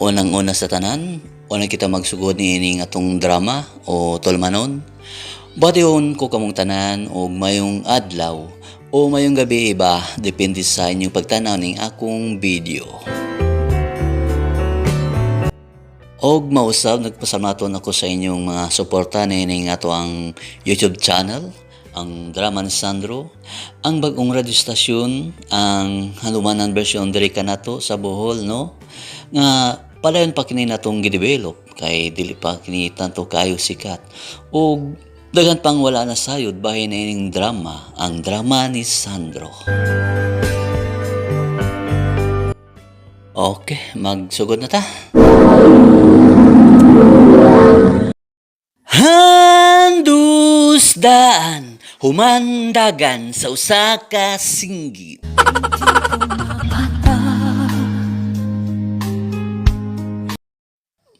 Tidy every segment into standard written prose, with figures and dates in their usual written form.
Unang-una sa tanan, wala kita magsugod ni ining atong drama o tolmanon. Batihon ko kamong tanan og mayong adlaw o mayong gabi iba depende sa inyong pagtanaw ning akong video. Og mausab nagpasamaton ako sa inyong mga suporta ning ato ang YouTube channel, ang Drama ni Sandro, ang bagong radio stasyon, ang hanumanan version diri kanato sa Bohol, no? Nga padayon pa kini natong gidevelop kay dili pa kini tanto kayo sikat. Og daghan pang wala na sayod bahin na ining drama, ang Drama ni Sandro. Okay, magsugod na ta. Handusdaan, humandagan sa usa ka singgit.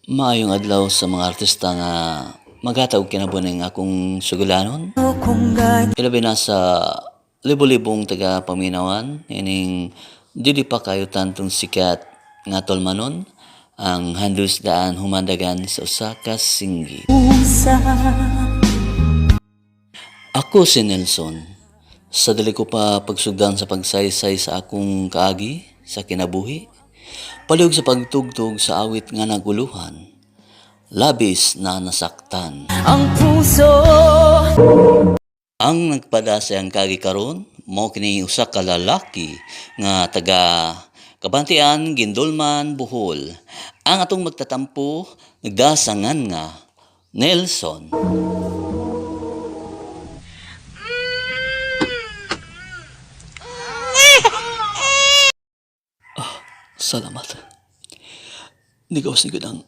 Maayong adlaw sa mga artista nga maghatag og kinabuhi ng akong sugulanon. Ilabi na sa libo-libong taga paminawan ining dili pa kayo tantong sikat nga tolmanon, ang handusdaan humandagan sa usa ka singgit. Ako si Nelson. Sa dali ko pa pagsugdan sa pagsaysay sa akong kaagi sa kinabuhi, palihog sa pagtugtog sa awit nga naguluhan, labis na nasaktan. Ang puso ang nagpada sa ang kagi karon, mao kini usa ka lalaki nga taga Kabantian, Gindolman, Bohol. Ang atong magtatampo, nagdasangan nga Nelson. Salamat. Nigawas ni ang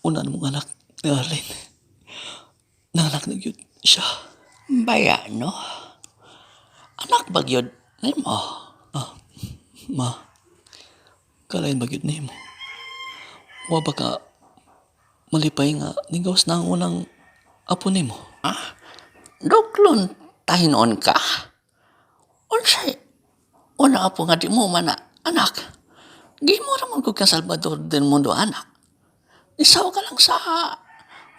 unan mong anak ni Arlene. Nanganak na yun siya. Baya, no? Anak bagyod ni mo. Ma, kalain bagyod ni mo. Wa ba ka malipay nga nigawas na ang unang apo ni mo? Duklon tahinon ka. Unsay, una po nga di mo man anak. Gimo ramon ko ka Salvador del Mundo, anak. Isaw ka lang sa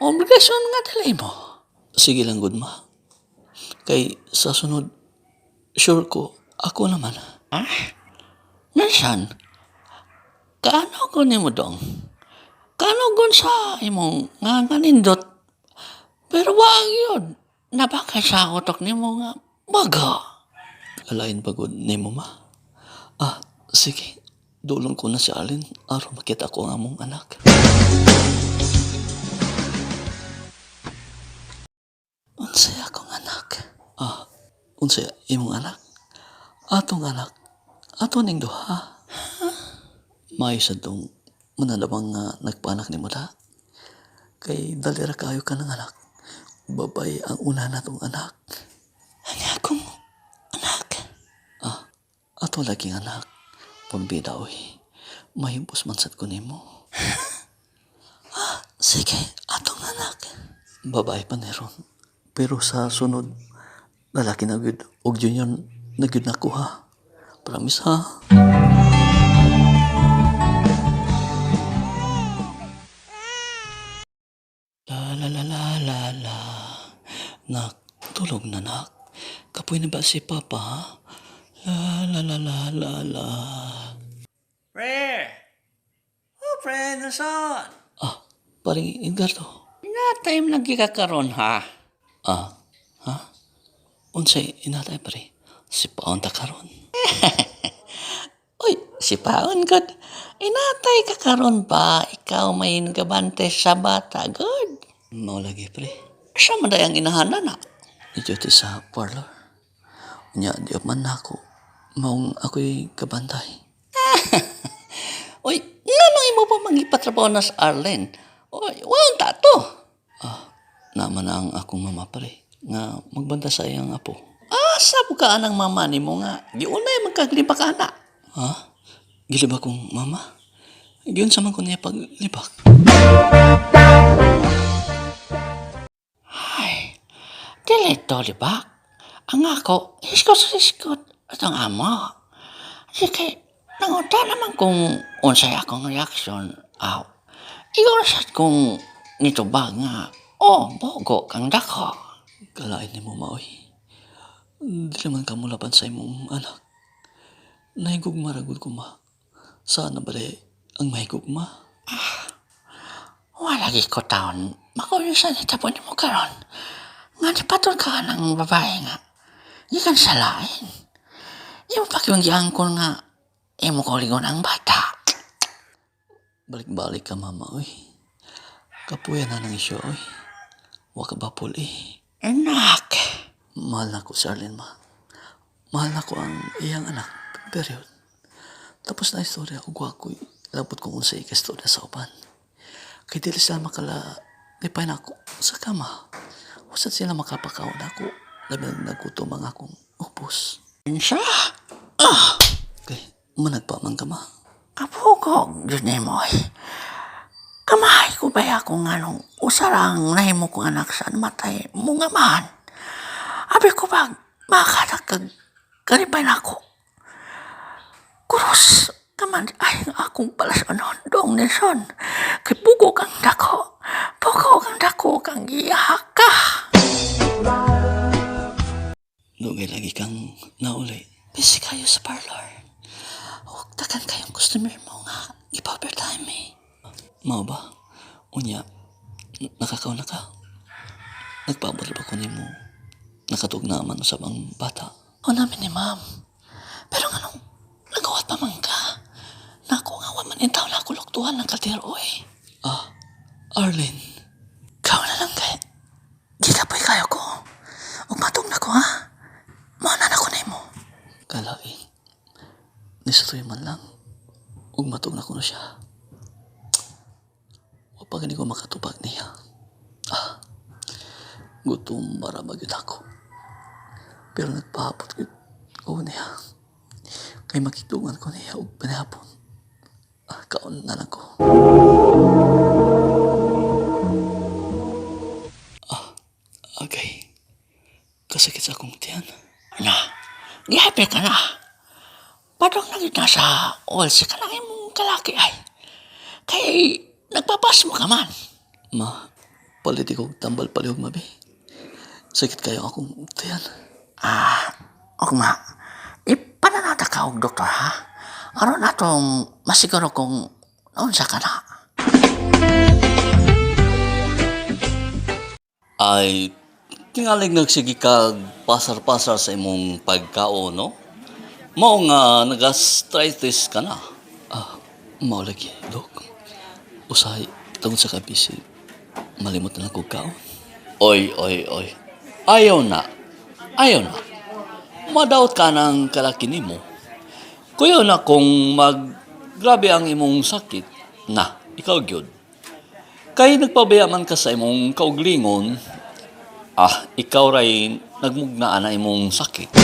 obligasyon nga dalay mo. Sige lang, good ma. Kay sa sunod, sure ko, ako naman. Nansan? Kaano ko ni mo dong? Kaano gun sa imong nga nindot? Pero wag yun. Nabaka sa utok ni mo nga baga. Kalain pagod ni mo, ma. Sige. Dulong ko na si Alin aron makita ko ang among anak. Unsay akong anak? Unsay imong anak? Atong anak. Ato ning duha. May sa dong mananabang nga nagpanak ni mo da. Kay dalira kayo ka ng anak. Babay ang una natong anak. Ano akong anak? Ato laging anak. Pambida, oy. Mahimpos man sad ko nimo. Sige, atong anak. Babae pa neron. Pero sa sunod, lalaki na gud og junior na gud nako, ha. Promise, ha. La. Nak, tulog na, nak. Kapoy na ba si Papa, ha? La. Pre! Pre, nasan? Paring Edgardo. Na-time lagi ka karon, ha? Unsay inatay pare? Si Paon ta karon. Uy, si Paon, God. Inatay ka karon pa. Ikaw may nagabante sa bata, God. Mao lagi pre. Siya man dayang inahanan, na. Ito sa parlor. Nya di man nako. Maong ako'y kabantay. Uy, nga imo pa magipatrabaho na sa Arlen? Uy, walang tato. Naman ang akong mama pare. Nga magbanta sa iyang apo. Sabo ka anang mama ni mo nga. Giunay magkaglibak ka na. Gilibak kong mama? Giyon sa man ko niya paglibak. Ay, dili to libak. Ang ako, iskot. At ang amo. Sige, nangunta naman kung unsay akong reaksyon Aw, ikaw na sad kung nitubag nga, oh, bogo kang dako. Kalain ni mo, maoy. Di naman ka mo laban sa imong anak. Nahigugma ragod ko, ma. Saan na bali ang mahigugma? Wala gi ko taon, makulisan itapon ni mo karon. Nga di patol ka ng babae nga. Ikan sa lain. Imo pa yung giangkon nga, imo ko ligon ang bata. Balik-balik ka, mama, oy. Kapuya na nang isyo, oy. Waka ba puli? Anak, Mahal na ko si Arlene, ma. Mahal na ko ang iyang anak. Period. Tapos na istorya, ug wako'y labot kong unsay ka istorya sa uban. Kay dili sila makala lipay na ako sa kama. Usad sila makapakaon ako. Labi na nagkutom ang akong upos. insa, Kay, managpamang ka, ma. kapugog, dyan mo Kamahay ko ba ako nga nung usarang nahimo kong anak sa matay mo nga man. Abi ko ba, makakatagkag karibay na ako. Kurus, kaman ay akong palasonon dong Nelson. Kay pugog ang dako, kang iyak ka. Dugay lagi kang nauli. Busy kayo sa parlor. Huwag takan kayong customer mo nga. Ipa-overtime eh. Mao ba? Unya, nakakaw na ka. Nagpabor ba ko ni mo? Nakatugnaman sa bang bata. O namin ni ma'am. Pero nga nung nagawat pa man ka. Naku nga waman in taon na ako luktuhan ng kaltero eh. Ah, Arlene. Kau na lang kay. Di ka po'y kayo ko. Ug matog na ko ha. Mauna na ko na mo. Kalain. Nisatoy man lang. Ug matog na ko na siya. Wapag hindi ko makatupag niya. Gutom para magyud ako. Pero nagpahapot ko niya. Kay makitungan ko niya ug panahapon. Kaon na lang ko. Okay. Kasakit sa akong tiyan. Na, gihappy ka na. Padong naging nasa olsi ka lang imong kalaki ay. Kay nagpapas mo ka man. Ma, paliti ko tambal palihog mabi. Sakit kayo akong tiyan. Og ma, ipananata ka og doktor ha. Aron natong masiguro kung naunsa ka na. Ay, tingalig nagsige kag pasar-pasar sa imong pagkaon, no? Mao nga nag-gastritis ka na. Mao lagi, Dok. Usahay, tungod sa kabisi, malimot na lang kong kaon. Oy. Ayaw na. Madaot ka ng kalaki nimo. Kuya na kung grabe ang imong sakit, na, ikaw gyud. Kay nagpabayaman ka sa imong kauglingon, ikaw ray nagmugnaan na imong sakit.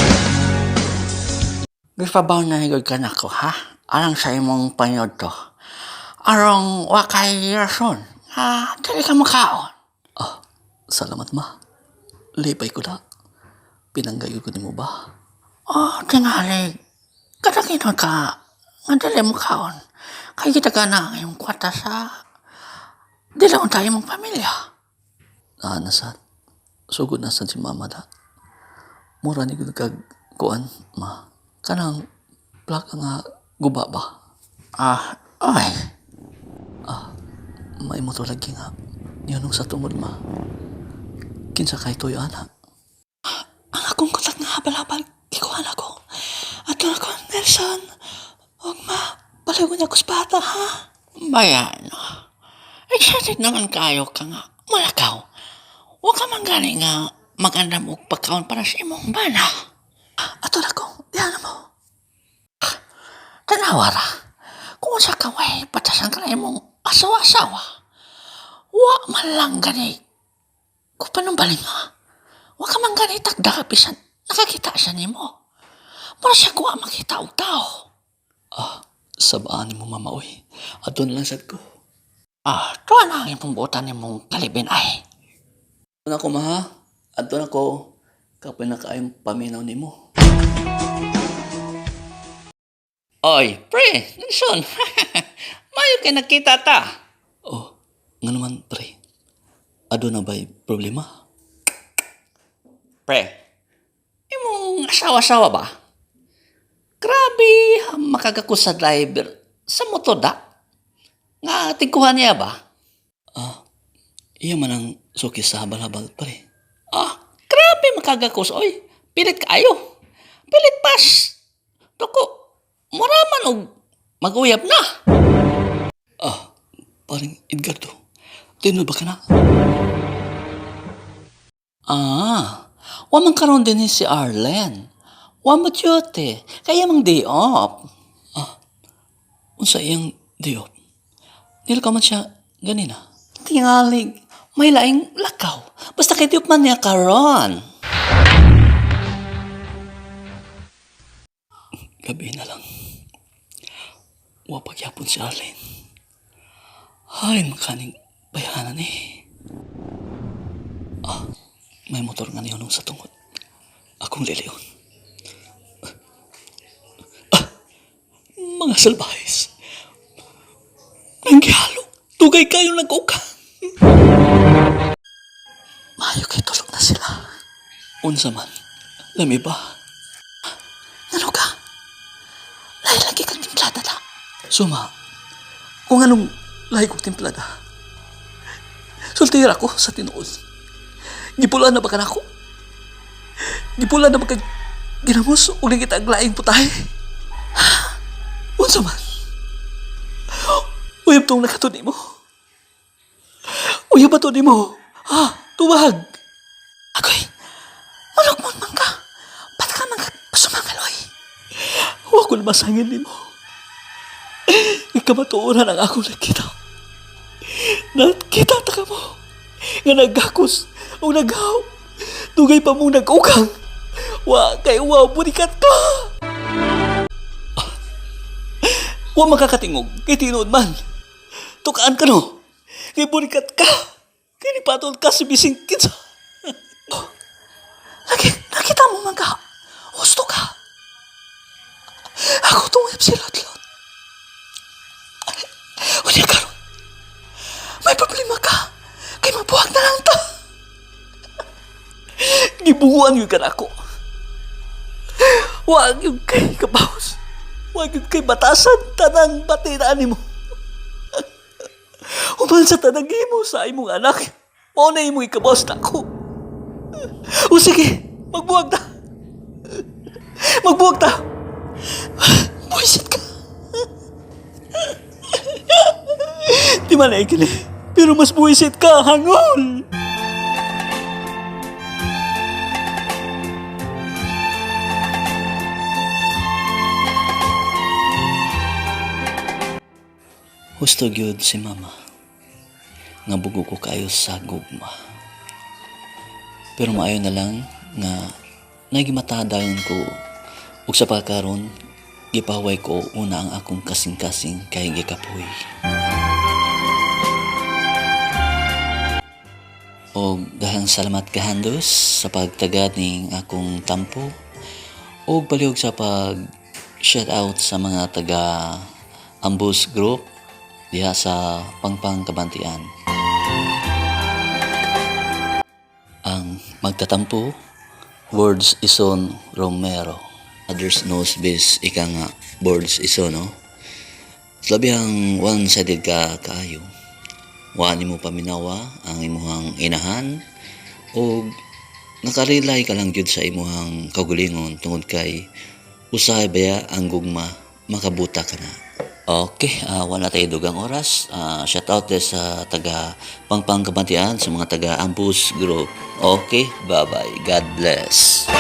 Gipabaw na higod ka na ko ha. Alang sa imong panyod to. Arong wakay rason. Dali ka makaon. Salamat, ma. Lipay ko na. Pinanggayo ko ni mo ba? Tingali. Katakinon ka. Nga dali makaon. Kay kita ka na ngayong kwata sa dilaon tayo mong pamilya. Nasad. Sugod nasad si mama da. Mura ni ko kag kuan, ma. Kanang plaka nga guba ba? Oy. May mo to lagi nga. Yunong sa tungod, ma. Kinsa kay toyo anak. Ang akong katak nga habal-habal. Ikuan ako. Ato ako, Nelson. Og ma, palago niya ko sa bata, ha? Bayan. Excited naman kayo ka nga. Malakaw. Huwag ka man gani nga magandam og pagkaon para sa imong bana. Ato na ko. Diyan mo. Tanawara. Kung sa kaway, patasan ka na imong asawa-asawa. Wa man lang gani. Kung panumbaling ha. Wa ka man gani takda bisan nakakita siya nimo. Para siya kuha makita og tao. Sabaan mo, mama, oy. Ato na lang sad ko. Tuwa na ang imong butan nimong kalibin ay. Ato na ko, ma, ha? Ato na ko. Kapag nakaayong paminaw ni mo. Oy, pre, Nelson. Mayo kay nakita ta. Oh, nga naman, pre. Ado na ba'y problema? Pre, imong asawa-asawa ba? Grabe, makagako sa driver sa motor da. Nga tingkuhan niya ba? Iya man ang suki sa habal-habal, pre. Grabe makagakos. Oy, pilit kayo. Pilit pas. Doko, muraman og mag-uyab na. Paring Edgardo, tinod ba ka na? Wa man karon din si Arlen. Wa mo tiyote. Kaya mang day off. Unsa iyang diop? Nila ka man siya ganina. Tingalig, may laing lakaw. Basta kay tiyop man niya karon. Gabi na lang. Wa pagyapon si Arlene. Hay, makaning bayanan eh. May motor nga niyonong sa tungod. Akong liliyon. Mga salbahis. Nanggihalo. Tugay kayo nag-uka. Mayo kay tulog na sila. Unsa man. Lami ba? Ano ka? Lahi lagi kang timplada na. Suma. Kung anong lahi kong timplada. Sultira ko sa tinuod. Gipula na ba ka na ako? Gipula na ba ka ginamos o kita ang laing putahe? Unsa man? Uyab tong nakatuni mo. Uyab ba to ni mo? Tuwag. Agoy, malukmon man ka. Ba't ka man pasumangaloy? Huwag ko na masangin ni mo. Ikamatuoran ang akong nakita. Nakita ta ka mo. Nga naggakos o naghaw. Tugay pa mong nag-ukang. Wa kay wa bunikat ka. Wa makakatingog kay tinuod man. Tukaan ka no. Kay bunikat ka. Kay nipatol ka si bising kinsa. Lagi, nakita mo man ka. Gusto ka. Ako tungib si Lotlot. Unya karon. May problema ka. Kay mabuhag na lang ta. Gibuhuan yun ka na ako. Huwag yung kay kabawas. Huwag yung kay batasan. Tanang batinaan mo. Uman sa tanagi mo sa imong anak. Mauna imong ikabawas na ako. O sige, magbuwag na. Magbuwag na. Buisit ka. Di man na ikili. Pero mas buisit ka, hangol. Husto gyud si mama. Nga bugo ko kayo sa gugma. Pero maayo na lang nga nagimataadayon ko ug sa pagkaron gipaway ko una ang akong kasing-kasing kay gikapoy. O dahang salamat kahandos sa pagtagad ning akong tampo o baliog sa pag shout out sa mga taga Ambus Group diha sa Pangpang Kabantian. Ang magtatampo, Words Ison Romero. Others knows this ika nga Words Ison, no? Slabihang one-sided ka kaayo. Wani mo paminawa ang imuhang inahan o nakarelay ka lang jud sa imuhang kagulingon tungod kay usahay baya ang gugma makabuta ka na. Okay, wala tayo dugang oras. Shout out sa taga Pangpang Kabantian, sa mga taga Ambus Group. Okay, bye-bye. God bless.